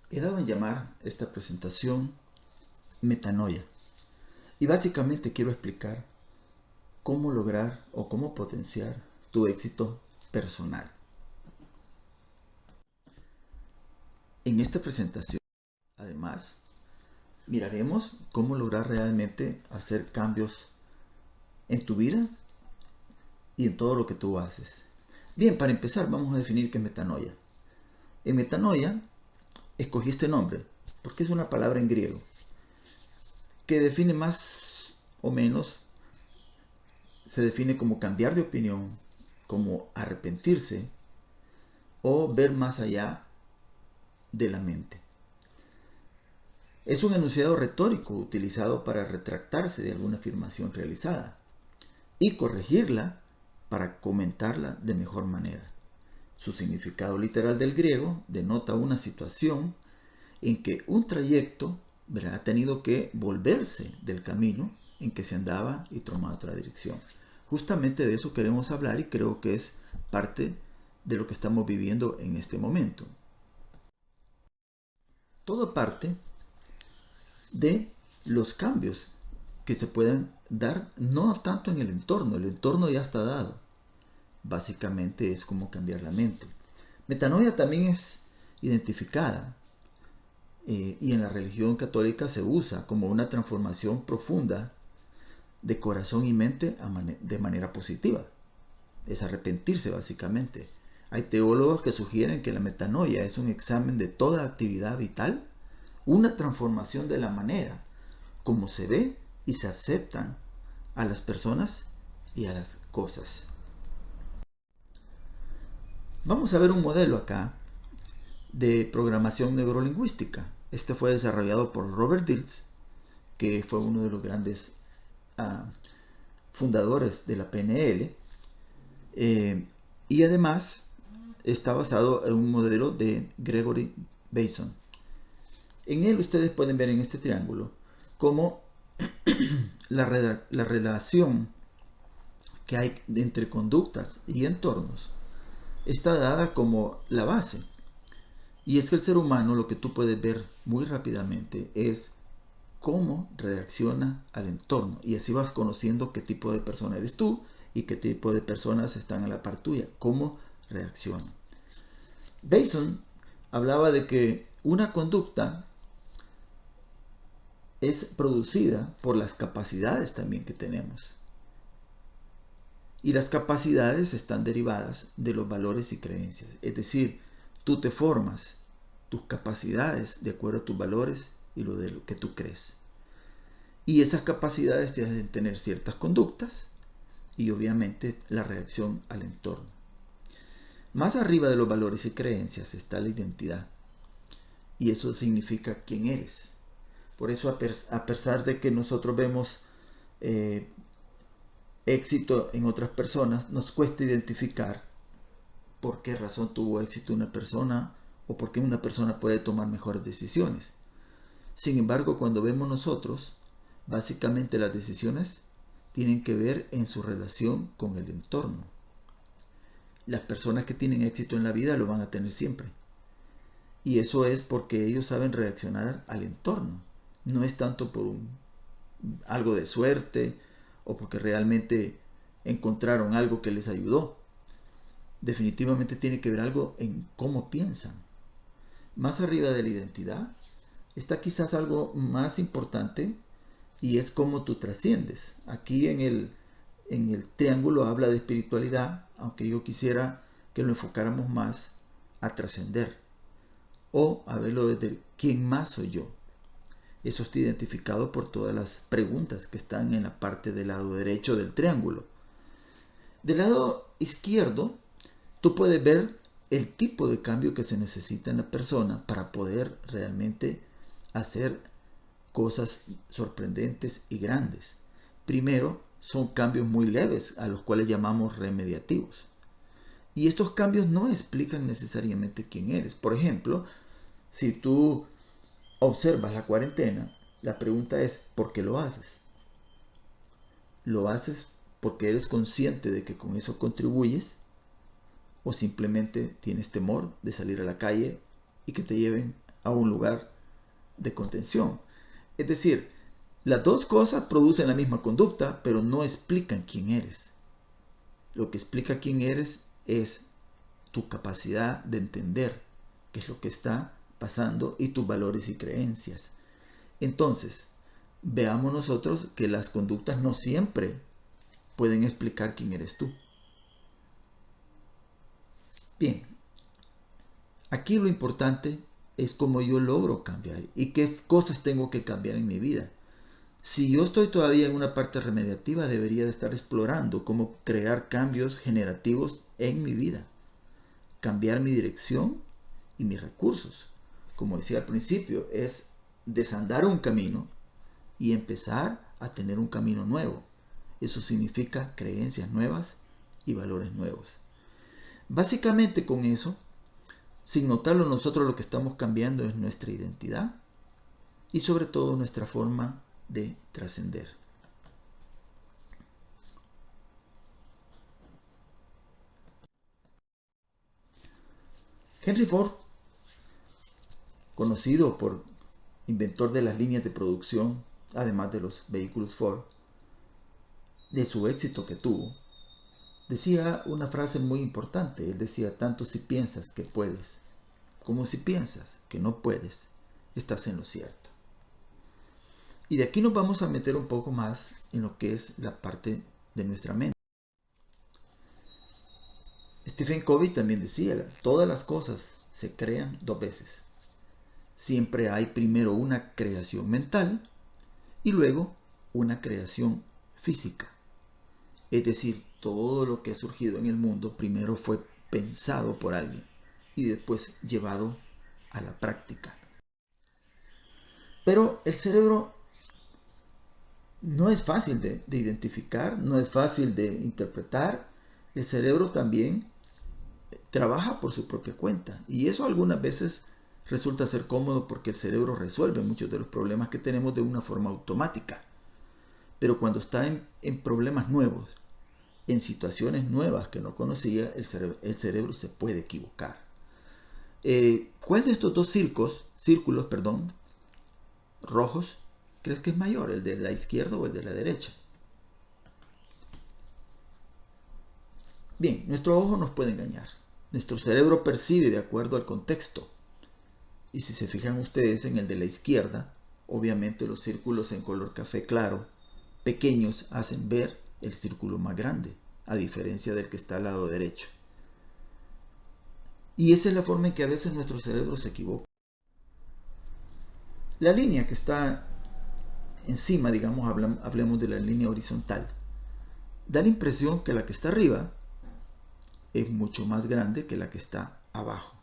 He dado en llamar esta presentación metanoia y básicamente quiero explicar cómo lograr o cómo potenciar tu éxito personal. En esta presentación, además, miraremos cómo lograr realmente hacer cambios en tu vida y en todo lo que tú haces. Bien, para empezar vamos a definir qué es metanoia. En metanoia escogí este nombre porque es una palabra en griego que define más o menos, se define como cambiar de opinión, como arrepentirse o ver más allá de la mente. Es un enunciado retórico utilizado para retractarse de alguna afirmación realizada y corregirla para comentarla de mejor manera. Su significado literal del griego denota una situación en que un trayecto ha tenido que volverse del camino en que se andaba y tomar otra dirección. Justamente de eso queremos hablar y creo que es parte de lo que estamos viviendo en este momento. Todo parte de los cambios que se puedan dar, no tanto en el entorno ya está dado. Básicamente es como cambiar la mente. Metanoia también es identificada y en la religión católica se usa como una transformación profunda de corazón y mente de manera positiva. Es arrepentirse básicamente. Hay teólogos que sugieren que la metanoia es un examen de toda actividad vital, una transformación de la manera como se ve y se aceptan a las personas y a las cosas. Vamos a ver un modelo acá de programación neurolingüística. Este fue desarrollado por Robert Dilts, que fue uno de los grandes fundadores de la PNL, y además está basado en un modelo de Gregory Bateson. En él ustedes pueden ver en este triángulo cómo la relación que hay entre conductas y entornos está dada como la base. Y es que el ser humano, lo que tú puedes ver muy rápidamente es cómo reacciona al entorno. Y así vas conociendo qué tipo de persona eres tú y qué tipo de personas están a la par tuya, cómo reaccionan. Bateson hablaba de que una conducta es producida por las capacidades también que tenemos. Y las capacidades están derivadas de los valores y creencias. Es decir, tú te formas tus capacidades de acuerdo a tus valores y lo de lo que tú crees. Y esas capacidades te hacen tener ciertas conductas y obviamente la reacción al entorno. Más arriba de los valores y creencias está la identidad. Y eso significa quién eres. Por eso a pesar de que nosotros vemos éxito en otras personas, nos cuesta identificar por qué razón tuvo éxito una persona o por qué una persona puede tomar mejores decisiones. Sin embargo, cuando vemos nosotros, básicamente las decisiones tienen que ver en su relación con el entorno. Las personas que tienen éxito en la vida lo van a tener siempre. Y eso es porque ellos saben reaccionar al entorno. No es tanto por algo de suerte o porque realmente encontraron algo que les ayudó. Definitivamente tiene que ver algo en cómo piensan. Más arriba de la identidad está quizás algo más importante y es cómo tú trasciendes. Aquí en el triángulo habla de espiritualidad, aunque yo quisiera que lo enfocáramos más a trascender o a verlo desde quién más soy yo. Eso está identificado por todas las preguntas que están en la parte del lado derecho del triángulo. Del lado izquierdo, tú puedes ver el tipo de cambio que se necesita en la persona para poder realmente hacer cosas sorprendentes y grandes. Primero, son cambios muy leves, a los cuales llamamos remediativos. Y estos cambios no explican necesariamente quién eres. Por ejemplo, si tú observas la cuarentena, la pregunta es, ¿por qué lo haces? ¿Lo haces porque eres consciente de que con eso contribuyes? ¿O simplemente tienes temor de salir a la calle y que te lleven a un lugar de contención. Es decir, las dos cosas producen la misma conducta, pero no explican quién eres. Lo que explica quién eres es tu capacidad de entender qué es lo que está pasando y tus valores y creencias. Entonces, veamos nosotros que las conductas no siempre pueden explicar quién eres tú. Bien, aquí lo importante es cómo yo logro cambiar y qué cosas tengo que cambiar en mi vida. Si yo estoy todavía en una parte remediativa, debería de estar explorando cómo crear cambios generativos en mi vida, cambiar mi dirección y mis recursos. Como decía al principio, es desandar un camino y empezar a tener un camino nuevo. Eso significa creencias nuevas y valores nuevos. Básicamente con eso, sin notarlo, nosotros lo que estamos cambiando es nuestra identidad y sobre todo nuestra forma de trascender. Henry Ford, conocido por inventor de las líneas de producción, además de los vehículos Ford, de su éxito que tuvo, decía una frase muy importante. Él decía, tanto si piensas que puedes como si piensas que no puedes, estás en lo cierto. Y de aquí nos vamos a meter un poco más en lo que es la parte de nuestra mente. Stephen Covey también decía, todas las cosas se crean dos veces. Siempre hay primero una creación mental y luego una creación física. Es decir, todo lo que ha surgido en el mundo primero fue pensado por alguien y después llevado a la práctica. Pero el cerebro no es fácil de identificar, no es fácil de interpretar. El cerebro también trabaja por su propia cuenta y eso algunas veces resulta ser cómodo porque el cerebro resuelve muchos de los problemas que tenemos de una forma automática. Pero cuando está en problemas nuevos, en situaciones nuevas que no conocía, el cerebro se puede equivocar. ¿Cuál de estos dos círculos rojos crees que es mayor, el de la izquierda o el de la derecha? Bien, nuestro ojo nos puede engañar. Nuestro cerebro percibe de acuerdo al contexto. Y si se fijan ustedes en el de la izquierda, obviamente los círculos en color café claro, pequeños, hacen ver el círculo más grande, a diferencia del que está al lado derecho. Y esa es la forma en que a veces nuestro cerebro se equivoca. La línea que está encima, digamos, hablemos de la línea horizontal, da la impresión que la que está arriba es mucho más grande que la que está abajo.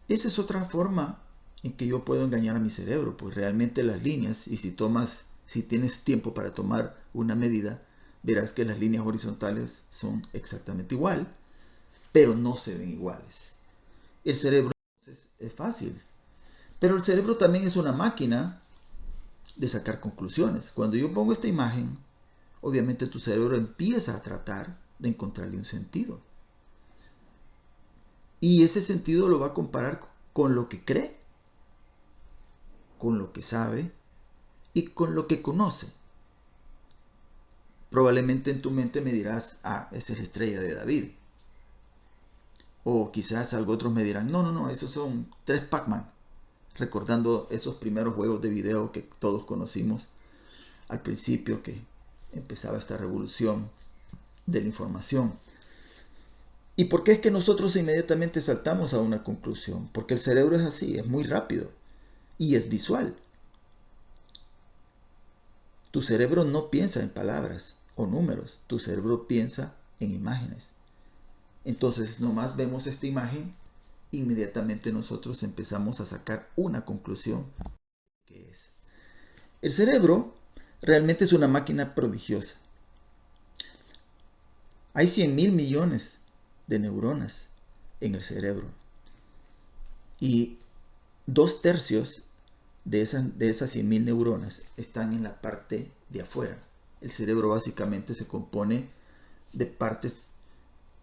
Esa es otra forma en que yo puedo engañar a mi cerebro, pues realmente las líneas, y si tienes tiempo para tomar una medida, verás que las líneas horizontales son exactamente igual, pero no se ven iguales. El cerebro es fácil, pero el cerebro también es una máquina de sacar conclusiones. Cuando yo pongo esta imagen, obviamente tu cerebro empieza a tratar de encontrarle un sentido. Y ese sentido lo va a comparar con lo que cree, con lo que sabe y con lo que conoce. Probablemente en tu mente me dirás, esa es la estrella de David. O quizás algo otros me dirán, no, esos son 3 Pac-Man. Recordando esos primeros juegos de video que todos conocimos al principio, que empezaba esta revolución de la información. ¿Y por qué es que nosotros inmediatamente saltamos a una conclusión? Porque el cerebro es así, es muy rápido y es visual. Tu cerebro no piensa en palabras o números, tu cerebro piensa en imágenes. Entonces, nomás vemos esta imagen, inmediatamente nosotros empezamos a sacar una conclusión que es. El cerebro realmente es una máquina prodigiosa. Hay 100.000 millones de neuronas en el cerebro y 2/3 de esas 100.000 neuronas están en la parte de afuera. El cerebro básicamente se compone de partes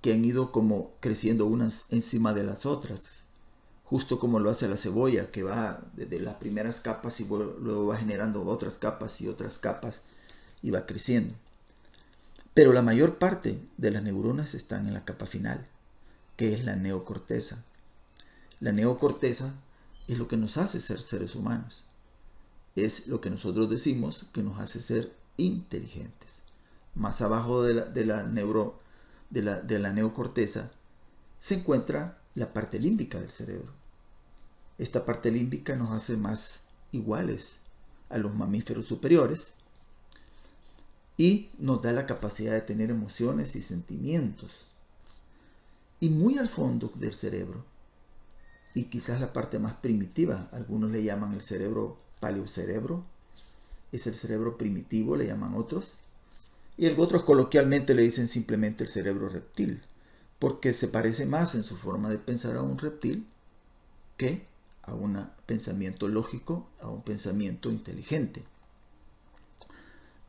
que han ido como creciendo unas encima de las otras, justo como lo hace la cebolla, que va desde las primeras capas y luego va generando otras capas y otras capas y va creciendo. Pero la mayor parte de las neuronas están en la capa final, que es la neocorteza. La neocorteza es lo que nos hace ser seres humanos. Es lo que nosotros decimos que nos hace ser inteligentes. Más abajo de la neocorteza se encuentra la parte límbica del cerebro. Esta parte límbica nos hace más iguales a los mamíferos superiores y nos da la capacidad de tener emociones y sentimientos. Y muy al fondo del cerebro, y quizás la parte más primitiva, algunos le llaman el cerebro paleocerebro, es el cerebro primitivo, le llaman otros, y otros coloquialmente le dicen simplemente el cerebro reptil, porque se parece más en su forma de pensar a un reptil que a un pensamiento lógico, a un pensamiento inteligente.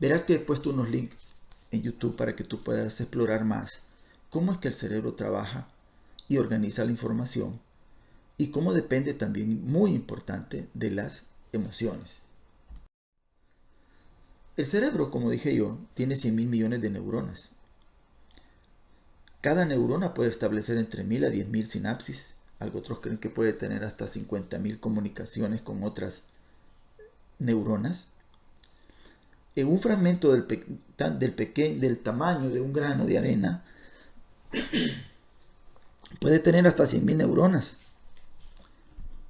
Verás que he puesto unos links en YouTube para que tú puedas explorar más cómo es que el cerebro trabaja y organiza la información y cómo depende también, muy importante, de las emociones. El cerebro, como dije yo, tiene 100.000 millones de neuronas. Cada neurona puede establecer entre 1.000 a 10.000 sinapsis. Otros creen que puede tener hasta 50.000 comunicaciones con otras neuronas. En un fragmento del tamaño de un grano de arena puede tener hasta 100.000 neuronas,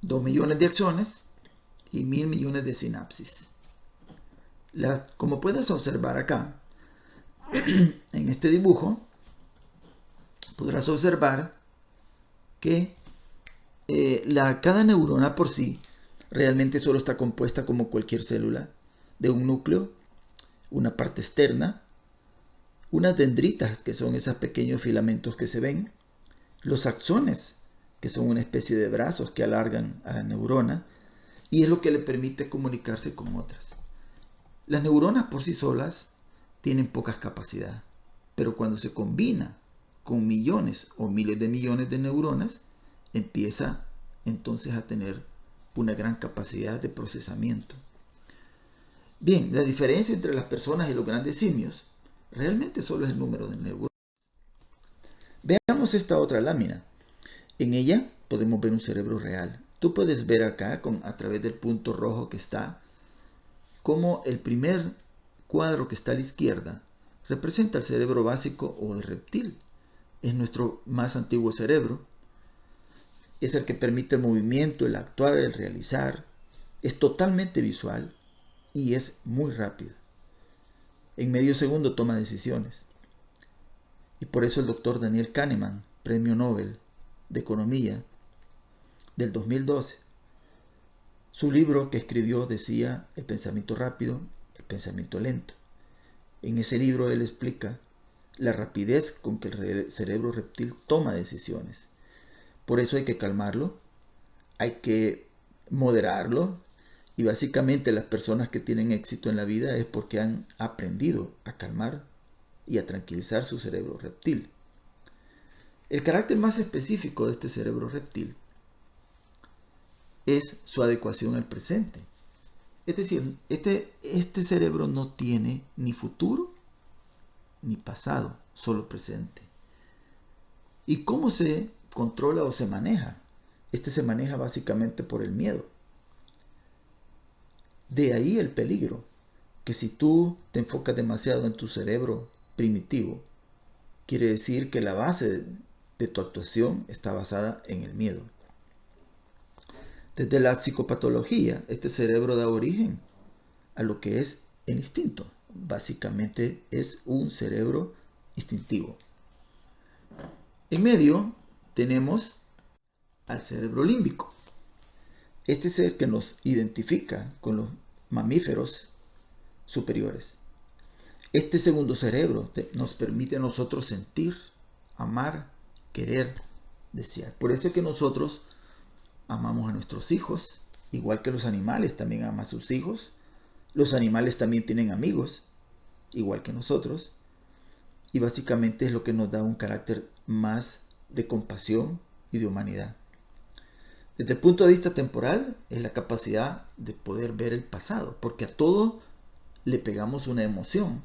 2 millones de axones y 1.000 millones de sinapsis. Como puedes observar acá, en este dibujo, podrás observar que cada neurona por sí realmente solo está compuesta, como cualquier célula, de un núcleo, una parte externa, unas dendritas, que son esos pequeños filamentos que se ven, los axones, que son una especie de brazos que alargan a la neurona, y es lo que le permite comunicarse con otras. Las neuronas por sí solas tienen pocas capacidades, pero cuando se combina con millones o miles de millones de neuronas, empieza entonces a tener una gran capacidad de procesamiento. Bien, la diferencia entre las personas y los grandes simios realmente solo es el número de neuronas. Veamos esta otra lámina. En ella podemos ver un cerebro real. Tú puedes ver acá, a través del punto rojo que está, como el primer cuadro que está a la izquierda representa el cerebro básico o el reptil. Es nuestro más antiguo cerebro. Es el que permite el movimiento, el actuar, el realizar. Es totalmente visual y es muy rápido. En medio segundo toma decisiones. Y por eso el doctor Daniel Kahneman, premio Nobel de Economía del 2012, su libro que escribió decía el pensamiento rápido, el pensamiento lento. En ese libro él explica la rapidez con que el cerebro reptil toma decisiones. Por eso hay que calmarlo, hay que moderarlo, y básicamente las personas que tienen éxito en la vida es porque han aprendido a calmar y a tranquilizar su cerebro reptil. El carácter más específico de este cerebro reptil es su adecuación al presente. Es decir, este cerebro no tiene ni futuro ni pasado, solo presente. ¿Y cómo se controla o se maneja? Este se maneja básicamente por el miedo. De ahí el peligro, que si tú te enfocas demasiado en tu cerebro primitivo, quiere decir que la base de tu actuación está basada en el miedo. Desde la psicopatología, este cerebro da origen a lo que es el instinto. Básicamente es un cerebro instintivo. En medio tenemos al cerebro límbico. Este es el que nos identifica con los mamíferos superiores. Este segundo cerebro nos permite a nosotros sentir, amar, querer, desear. Por eso es que nosotros amamos a nuestros hijos, igual que los animales también aman a sus hijos. Los animales también tienen amigos, igual que nosotros. Y básicamente es lo que nos da un carácter más de compasión y de humanidad. Desde el punto de vista temporal, es la capacidad de poder ver el pasado, porque a todo le pegamos una emoción,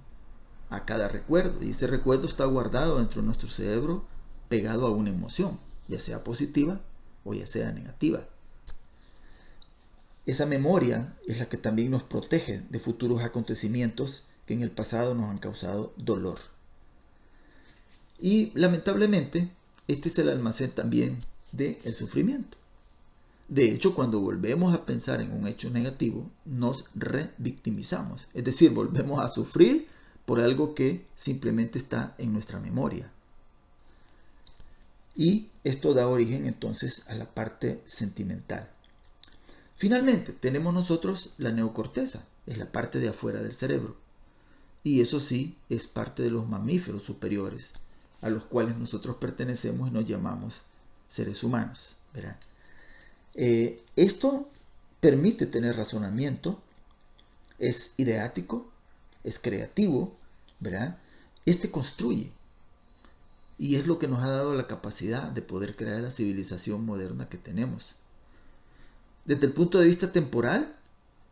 a cada recuerdo, y ese recuerdo está guardado dentro de nuestro cerebro, pegado a una emoción, ya sea positiva o ya sea negativa. Esa memoria es la que también nos protege de futuros acontecimientos que en el pasado nos han causado dolor. Y lamentablemente, este es el almacén también del sufrimiento. De hecho, cuando volvemos a pensar en un hecho negativo, nos revictimizamos. Es decir, volvemos a sufrir por algo que simplemente está en nuestra memoria. Y esto da origen entonces a la parte sentimental. Finalmente, tenemos nosotros la neocorteza, es la parte de afuera del cerebro. Y eso sí, es parte de los mamíferos superiores, a los cuales nosotros pertenecemos y nos llamamos seres humanos, ¿verdad? Esto permite tener razonamiento, es ideático, es creativo, ¿verdad? Este construye y es lo que nos ha dado la capacidad de poder crear la civilización moderna que tenemos. Desde el punto de vista temporal,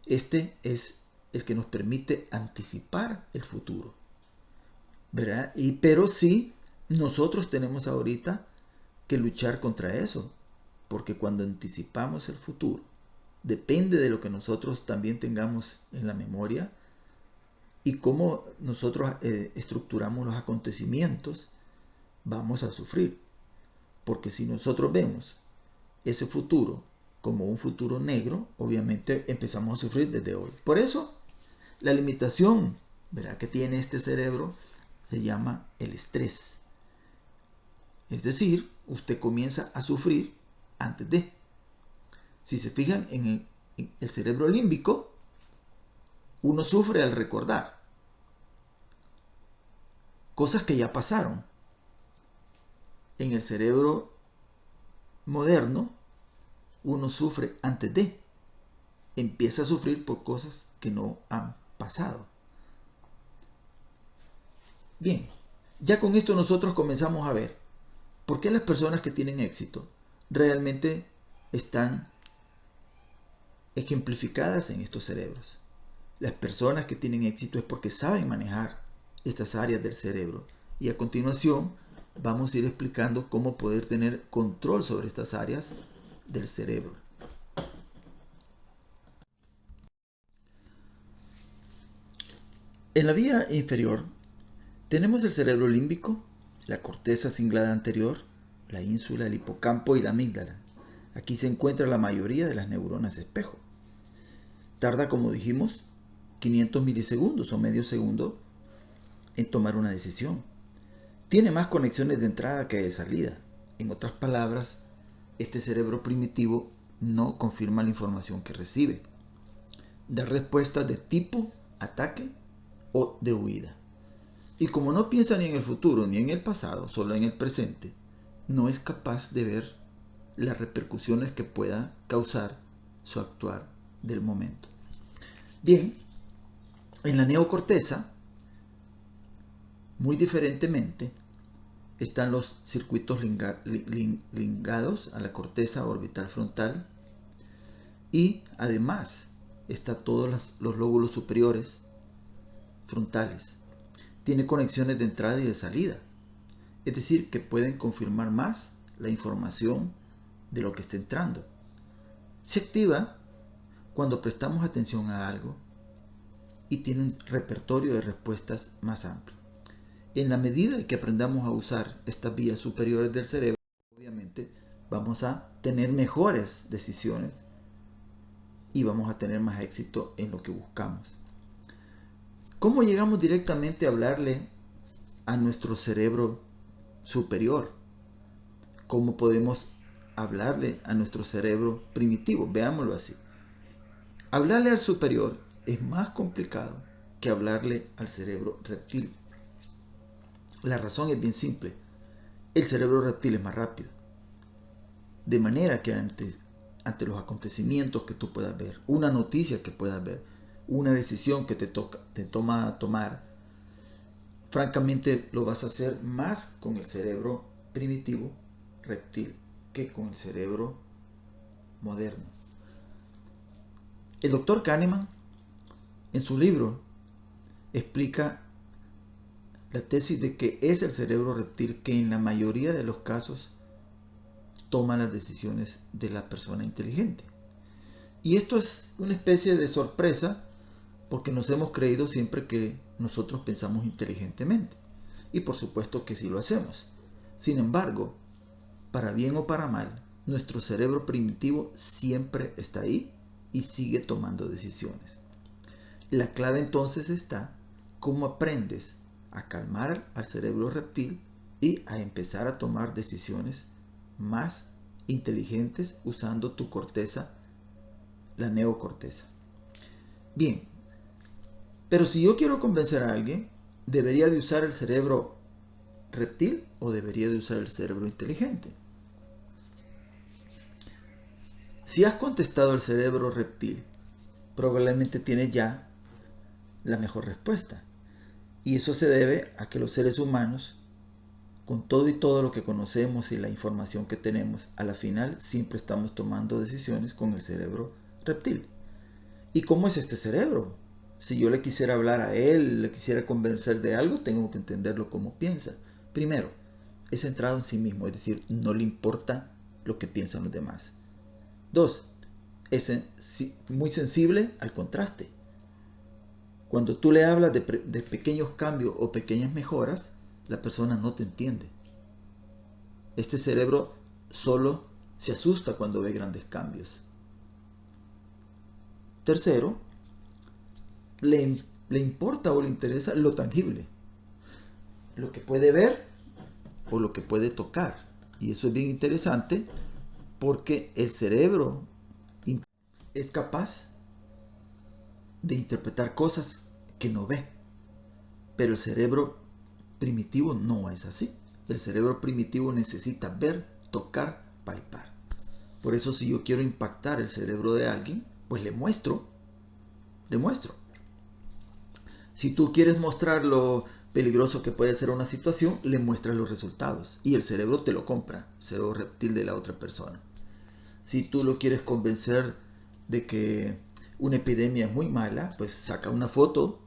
este es el que nos permite anticipar el futuro, ¿verdad? Pero sí, nosotros tenemos ahorita que luchar contra eso, porque cuando anticipamos el futuro, depende de lo que nosotros también tengamos en la memoria y cómo nosotros estructuramos los acontecimientos, vamos a sufrir. Porque si nosotros vemos ese futuro como un futuro negro, obviamente empezamos a sufrir desde hoy. Por eso, la limitación, ¿verdad?, que tiene este cerebro se llama el estrés. Es decir, usted comienza a sufrir antes de. Si se fijan en el cerebro límbico, uno sufre al recordar cosas que ya pasaron. En el cerebro moderno, uno sufre antes de. Empieza a sufrir por cosas que no han pasado. Bien, ya con esto nosotros comenzamos a ver por qué las personas que tienen éxito realmente están ejemplificadas en estos cerebros. Las personas que tienen éxito es porque saben manejar estas áreas del cerebro. Y a continuación vamos a ir explicando cómo poder tener control sobre estas áreas del cerebro. En la vía inferior tenemos el cerebro límbico, la corteza cinglada anterior, la ínsula, el hipocampo y la amígdala. Aquí se encuentra la mayoría de las neuronas espejo. Tarda, como dijimos, 500 milisegundos o medio segundo en tomar una decisión. Tiene más conexiones de entrada que de salida. En otras palabras, este cerebro primitivo no confirma la información que recibe. Da respuestas de tipo ataque o de huida. Y como no piensa ni en el futuro ni en el pasado, solo en el presente, no es capaz de ver las repercusiones que pueda causar su actuar del momento. Bien, en la neocorteza, muy diferentemente, están los circuitos ligados a la corteza orbital frontal y además está todos los lóbulos superiores frontales. Tiene conexiones de entrada y de salida, es decir, que pueden confirmar más la información de lo que está entrando. Se activa cuando prestamos atención a algo y tiene un repertorio de respuestas más amplio. En la medida que aprendamos a usar estas vías superiores del cerebro, obviamente vamos a tener mejores decisiones y vamos a tener más éxito en lo que buscamos. ¿Cómo llegamos directamente a hablarle a nuestro cerebro superior? ¿Cómo podemos hablarle a nuestro cerebro primitivo? Veámoslo así. Hablarle al superior es más complicado que hablarle al cerebro reptil. La razón es bien simple. El cerebro reptil es más rápido. De manera que ante los acontecimientos que tú puedas ver, una noticia que puedas ver, una decisión que te toma tomar, francamente lo vas a hacer más con el cerebro primitivo reptil que con el cerebro moderno. El doctor Kahneman, en su libro, explica la tesis de que es el cerebro reptil que en la mayoría de los casos toma las decisiones de la persona inteligente. Y esto es una especie de sorpresa porque nos hemos creído siempre que nosotros pensamos inteligentemente. Y por supuesto que sí lo hacemos. Sin embargo, para bien o para mal, nuestro cerebro primitivo siempre está ahí y sigue tomando decisiones. La clave entonces está cómo aprendes a calmar al cerebro reptil y a empezar a tomar decisiones más inteligentes usando tu corteza, la neocorteza. Bien, pero si yo quiero convencer a alguien, ¿debería de usar el cerebro reptil o debería de usar el cerebro inteligente? Si has contestado el cerebro reptil, probablemente tienes ya la mejor respuesta. Y eso se debe a que los seres humanos, con todo y todo lo que conocemos y la información que tenemos, a la final siempre estamos tomando decisiones con el cerebro reptil. ¿Y cómo es este cerebro? Si yo le quisiera hablar a él, le quisiera convencer de algo, tengo que entenderlo como piensa. Primero, es centrado en sí mismo, es decir, no le importa lo que piensan los demás. Dos, es muy sensible al contraste. Cuando tú le hablas de pequeños cambios o pequeñas mejoras, la persona no te entiende. Este cerebro solo se asusta cuando ve grandes cambios. Tercero, le importa o le interesa lo tangible, lo que puede ver o lo que puede tocar. Y eso es bien interesante porque el cerebro es capaz de interpretar cosas que no ve. Pero el cerebro primitivo no es así. El cerebro primitivo necesita ver, tocar, palpar. Por eso si yo quiero impactar el cerebro de alguien, pues le muestro. Si tú quieres mostrar lo peligroso que puede ser una situación, le muestras los resultados. Y el cerebro te lo compra, el cerebro reptil de la otra persona. Si tú lo quieres convencer de que una epidemia es muy mala, pues saca una foto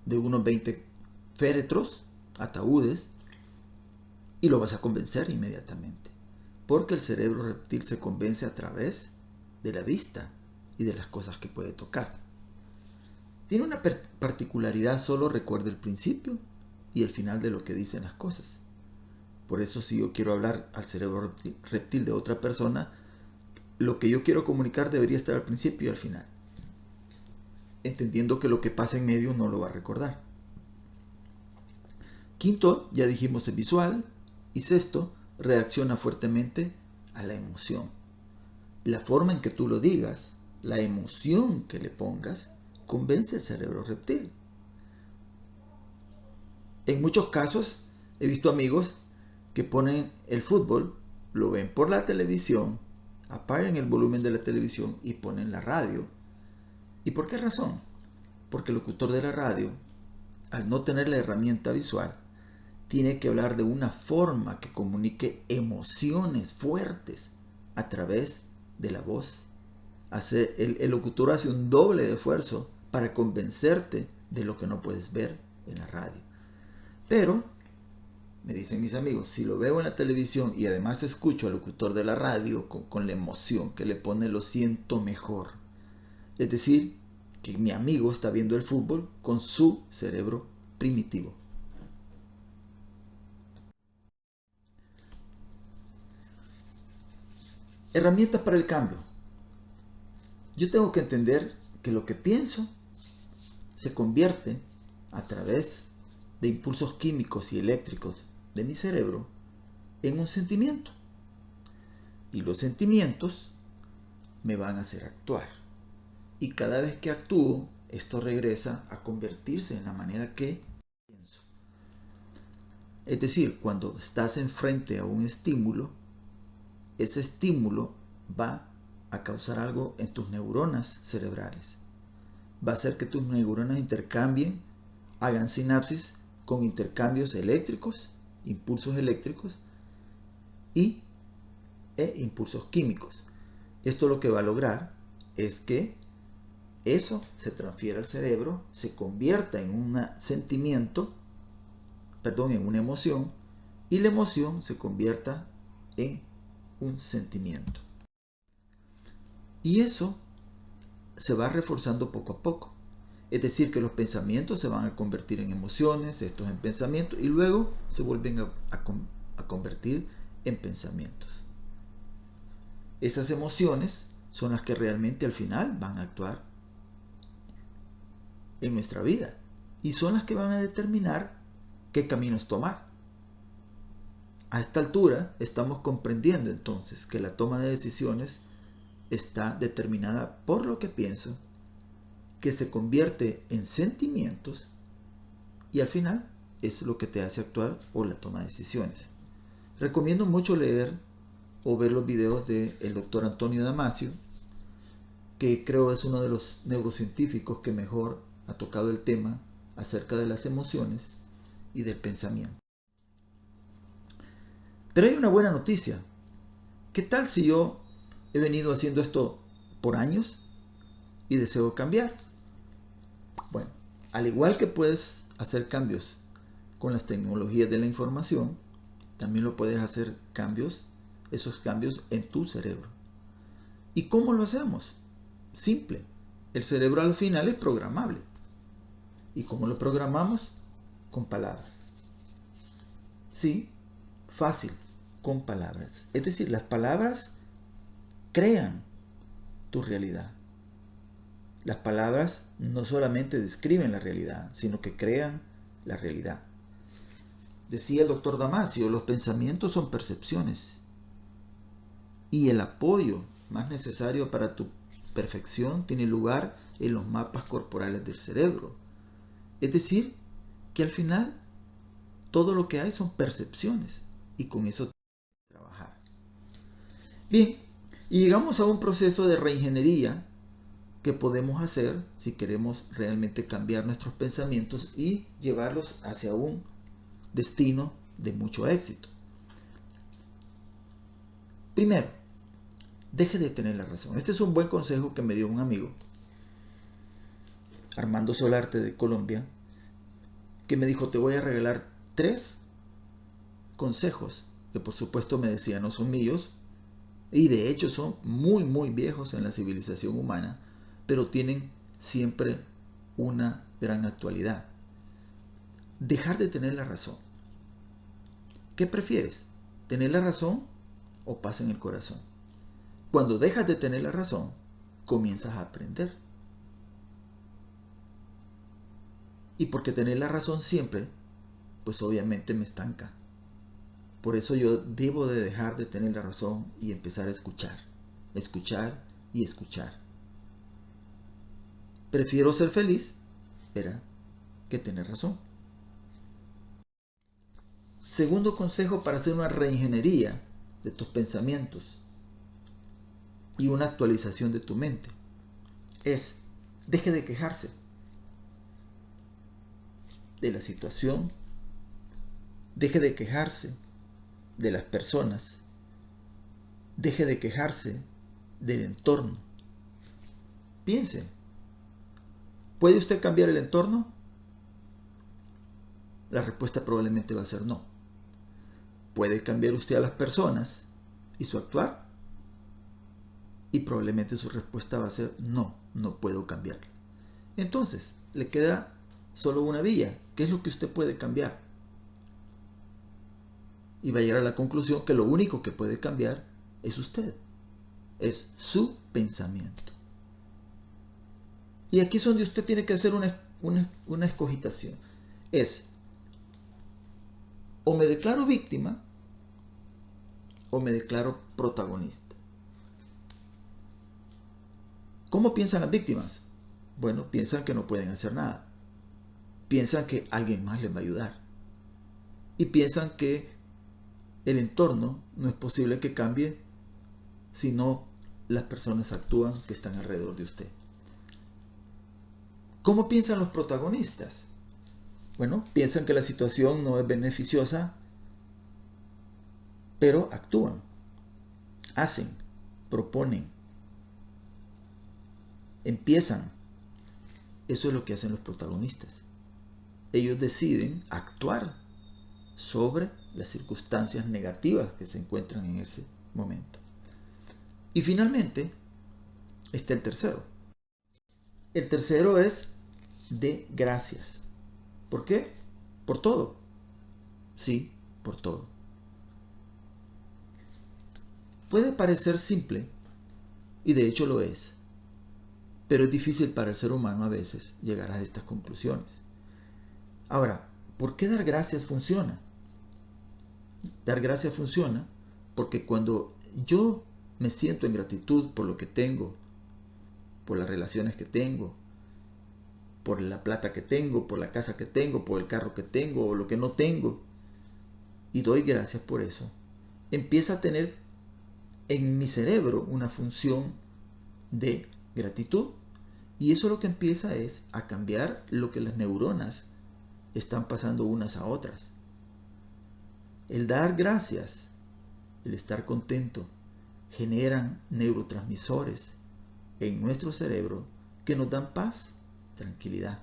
de unos 20 féretros, ataúdes, y lo vas a convencer inmediatamente. Porque el cerebro reptil se convence a través de la vista y de las cosas que puede tocar. Tiene una particularidad, solo recuerda el principio y el final de lo que dicen las cosas. Por eso si yo quiero hablar al cerebro reptil de otra persona, lo que yo quiero comunicar debería estar al principio y al final, entendiendo que lo que pasa en medio no lo va a recordar. Quinto, ya dijimos, es visual. Y sexto, reacciona fuertemente a la emoción. La forma en que tú lo digas, la emoción que le pongas, convence al cerebro reptil. En muchos casos he visto amigos que ponen el fútbol, lo ven por la televisión, apagan el volumen de la televisión y ponen la radio. ¿Y por qué razón? Porque el locutor de la radio, al no tener la herramienta visual, tiene que hablar de una forma que comunique emociones fuertes a través de la voz. El locutor hace un doble de esfuerzo para convencerte de lo que no puedes ver en la radio. Pero, me dicen mis amigos, si lo veo en la televisión y además escucho al locutor de la radio con la emoción que le pone, lo siento mejor. Es decir, que mi amigo está viendo el fútbol con su cerebro primitivo. Herramientas para el cambio. Yo tengo que entender que lo que pienso se convierte a través de impulsos químicos y eléctricos de mi cerebro en un sentimiento. Y los sentimientos me van a hacer actuar. Y cada vez que actúo, esto regresa a convertirse en la manera que pienso. Es decir, cuando estás enfrente a un estímulo, ese estímulo va a causar algo en tus neuronas cerebrales. Va a hacer que tus neuronas intercambien, hagan sinapsis con intercambios eléctricos, impulsos eléctricos e impulsos químicos. Esto lo que va a lograr es que eso se transfiera al cerebro, se convierta en un sentimiento, en una emoción, y la emoción se convierta en un sentimiento. Y eso se va reforzando poco a poco. Es decir, que los pensamientos se van a convertir en emociones, estos en pensamientos, y luego se vuelven a convertir en pensamientos. Esas emociones son las que realmente al final van a actuar en nuestra vida y son las que van a determinar qué caminos tomar. A esta altura estamos comprendiendo entonces que la toma de decisiones está determinada por lo que pienso, que se convierte en sentimientos y al final es lo que te hace actuar o la toma de decisiones. Recomiendo mucho leer o ver los videos del doctor Antonio Damasio, que creo es uno de los neurocientíficos que mejor ha tocado el tema acerca de las emociones y del pensamiento. Pero hay una buena noticia. ¿Qué tal si yo he venido haciendo esto por años y deseo cambiar? Bueno, al igual que puedes hacer cambios con las tecnologías de la información, también lo puedes hacer esos cambios en tu cerebro. ¿Y cómo lo hacemos? Simple. El cerebro al final es programable. ¿Y cómo lo programamos? Con palabras. Sí, fácil, con palabras. Es decir, las palabras crean tu realidad. Las palabras no solamente describen la realidad, sino que crean la realidad. Decía el doctor Damasio, los pensamientos son percepciones y el apoyo más necesario para tu perfección tiene lugar en los mapas corporales del cerebro. Es decir, que al final todo lo que hay son percepciones y con eso tienes que trabajar. Bien, y llegamos a un proceso de reingeniería que podemos hacer si queremos realmente cambiar nuestros pensamientos y llevarlos hacia un destino de mucho éxito. Primero, deje de tener la razón. Este es un buen consejo que me dio un amigo, Armando Solarte de Colombia, que me dijo, te voy a regalar 3 consejos, que por supuesto me decía no son míos, y de hecho son muy muy viejos en la civilización humana, pero tienen siempre una gran actualidad. Dejar de tener la razón. ¿Qué prefieres? ¿Tener la razón o paz en el corazón? Cuando dejas de tener la razón, comienzas a aprender. Y porque tener la razón siempre, pues obviamente me estanca. Por eso yo debo de dejar de tener la razón y empezar a escuchar. Escuchar y escuchar. Prefiero ser feliz, que tener razón. Segundo consejo para hacer una reingeniería de tus pensamientos y una actualización de tu mente es, deje de quejarse de la situación, deje de quejarse de las personas, deje de quejarse del entorno. Piense, ¿puede usted cambiar el entorno? La respuesta probablemente va a ser no. ¿Puede cambiar usted a las personas y su actuar? Y probablemente su respuesta va a ser no, no puedo cambiarla. Entonces, le queda solo una vía. ¿Qué es lo que usted puede cambiar? Y va a llegar a la conclusión que lo único que puede cambiar es usted. Es su pensamiento. Y aquí es donde usted tiene que hacer una escogitación. Es, o me declaro víctima o me declaro protagonista. ¿Cómo piensan las víctimas? Bueno, piensan que no pueden hacer nada. Piensan que alguien más les va a ayudar. Y piensan que el entorno no es posible que cambie si no las personas actúan que están alrededor de usted. ¿Cómo piensan los protagonistas? Bueno, piensan que la situación no es beneficiosa, pero actúan, hacen, proponen, empiezan. Eso es lo que hacen los protagonistas. Ellos deciden actuar sobre las circunstancias negativas que se encuentran en ese momento. Y finalmente está el tercero. El tercero es de gracias. ¿Por qué? Por todo. Sí, por todo. Puede parecer simple, y de hecho lo es, pero es difícil para el ser humano a veces llegar a estas conclusiones. Ahora, ¿por qué dar gracias funciona? Dar gracias funciona porque cuando yo me siento en gratitud por lo que tengo, por las relaciones que tengo, por la plata que tengo, por la casa que tengo, por el carro que tengo o lo que no tengo, y doy gracias por eso, empieza a tener en mi cerebro una función de gratitud. Y eso lo que empieza es a cambiar lo que las neuronas están pasando unas a otras. El dar gracias, el estar contento, generan neurotransmisores en nuestro cerebro que nos dan paz, tranquilidad.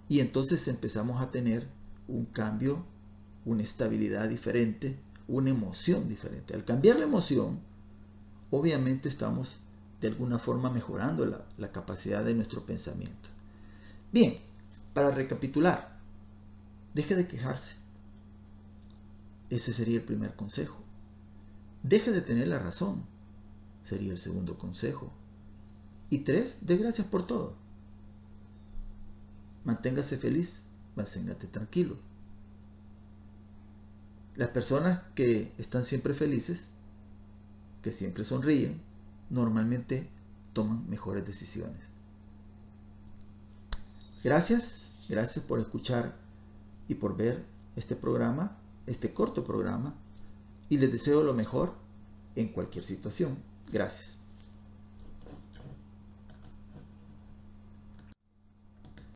Y entonces empezamos a tener un cambio, una estabilidad diferente, una emoción diferente. Al cambiar la emoción, obviamente estamos de alguna forma mejorando la capacidad de nuestro pensamiento. Bien, para recapitular, deje de quejarse. Ese sería el primer consejo. Deje de tener la razón. Sería el segundo consejo. Y 3, dé gracias por todo. Manténgase feliz, manténgate tranquilo. Las personas que están siempre felices, que siempre sonríen, normalmente toman mejores decisiones. Gracias por escuchar y por ver este programa, este corto programa, y les deseo lo mejor en cualquier situación. Gracias.